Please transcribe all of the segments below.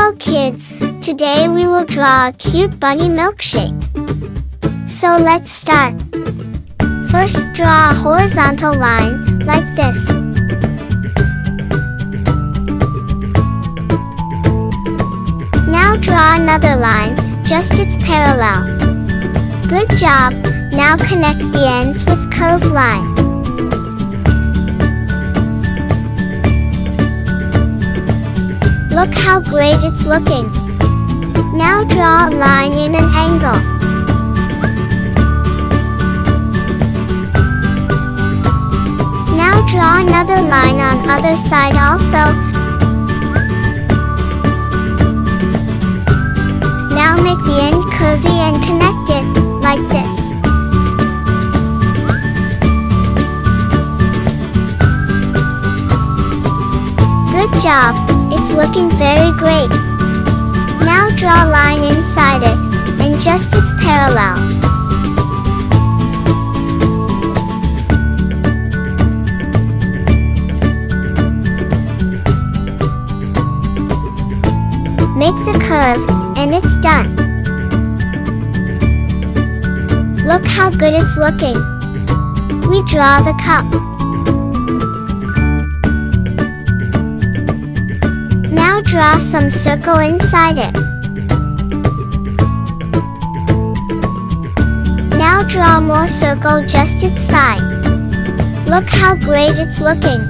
Hello kids, today we will draw a cute bunny milkshake. So let's start. First draw a horizontal line, like this. Now draw another line, just its parallel. Good job, now connect the ends with curved line. Look how great it's looking. Now draw a line in an angle. Now draw another line on other side also. Now make the end curvy and connect it, like this. Good job, it's looking very great. Now draw a line inside it, and just its parallel. Make the curve, and it's done. Look how good it's looking. We draw the cup. Now draw some circle inside it. Now draw more circle just its side. Look how great it's looking.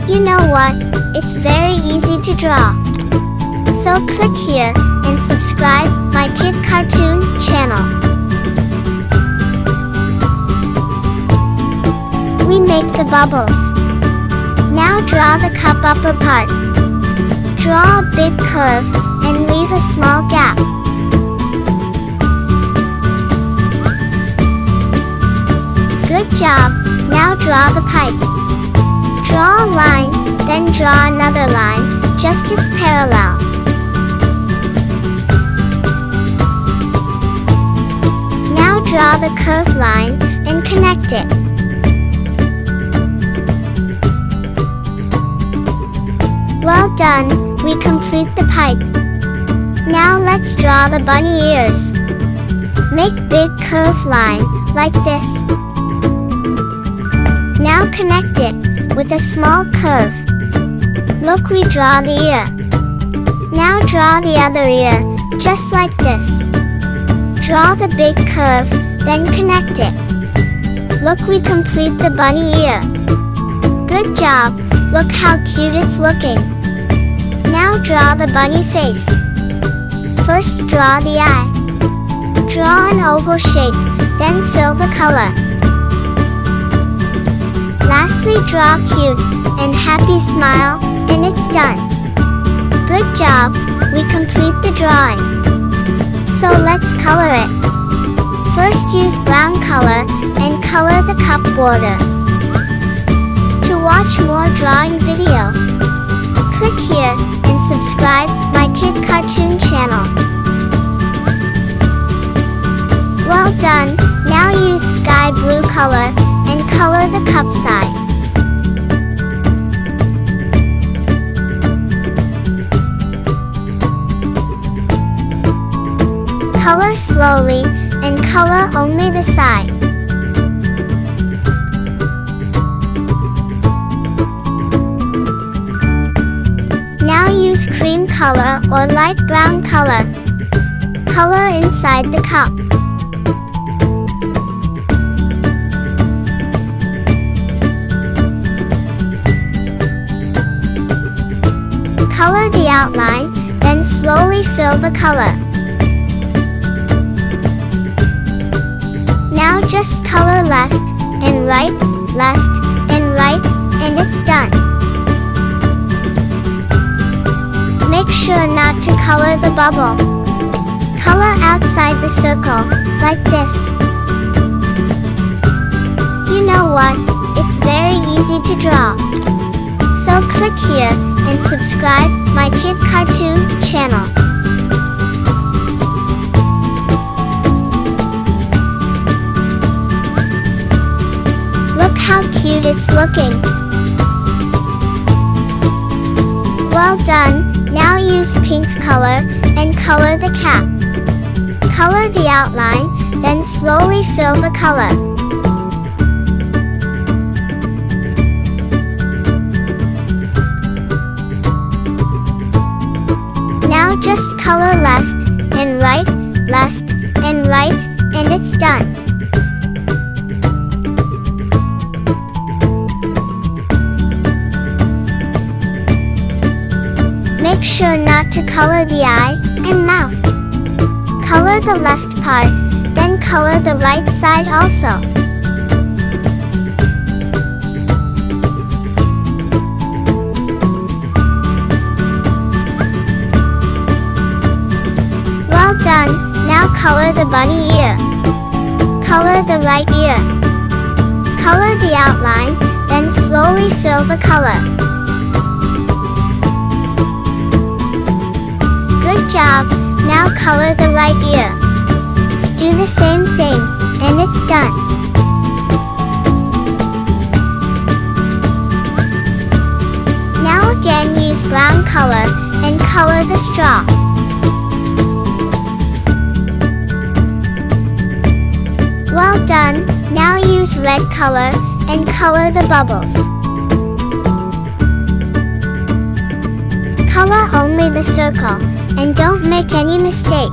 You know what? It's very easy to draw. So click here and subscribe my Kid Cartoon channel. We make the bubbles. Now draw the cup upper part. Draw a big curve and leave a small gap. Good job, now draw the pipe. Draw a line, then draw another line, just its parallel. Now draw the curved line and connect it. Well done, we complete the pipe. Now let's draw the bunny ears. Make big curved line, like this. Now connect it with a small curve. Look, we draw the ear. Now draw the other ear, just like this. Draw the big curve, then connect it. Look, we complete the bunny ear. Good job, look how cute it's looking. Now draw the bunny face. First draw the eye. Draw an oval shape, then fill the color. Lastly, draw cute and happy smile, and it's done. Good job, we complete the drawing. So let's color it. First use brown color and color the cup border. To watch more drawing video, click here and subscribe my Kid Cartoon channel. Well done, now use sky blue color and color the cup side. Color slowly and color only the side. Now use cream color or light brown color. Color inside the cup. Color the outline, then slowly fill the color. Now just color left and right, and it's done. Make sure not to color the bubble. Color outside the circle, like this. You know what? It's very easy to draw. So click here and subscribe my Kid Cartoon channel. how cute it's looking. Well done. Now use pink color and color the cap. Color the outline, then slowly fill the color. Now just color left and right, left and right, and it's done. Make sure not to color the eye and mouth. Color the left part, then color the right side also. Well done. Now color the bunny ear. Color the right ear. Color the outline, then slowly fill the color. Good job. Now color the right ear. Do the same thing, and it's done. Now again use brown color and color the straw. Well done. Now use red color and color the bubbles. Color only the circle, and don't make any mistake.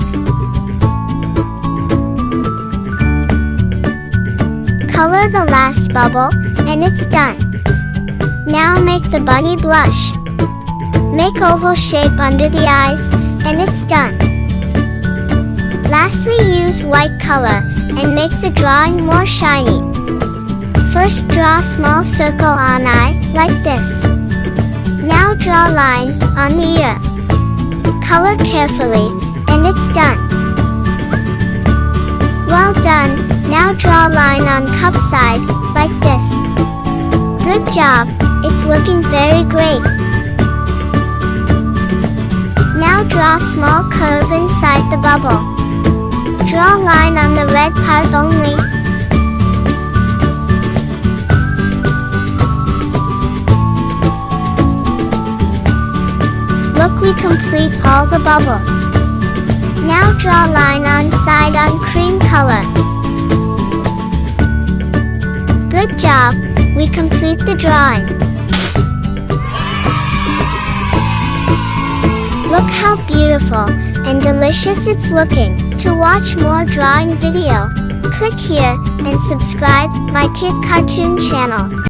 Color the last bubble, and it's done. Now make the bunny blush. Make oval shape under the eyes, and it's done. Lastly, use white color and make the drawing more shiny. First draw a small circle on eye, like this. Now draw a line on the ear. Color carefully, and it's done. Well done. Now draw a line on cup side, like this. Good job. It's looking very great. Now draw a small curve inside the bubble. Draw a line on the red part only. Look, we complete all the bubbles. Now draw a line on side on cream color. Good job. We complete the drawing. Look how beautiful and delicious it's looking. To watch more drawing video, click here and subscribe my Kid Cartoon channel.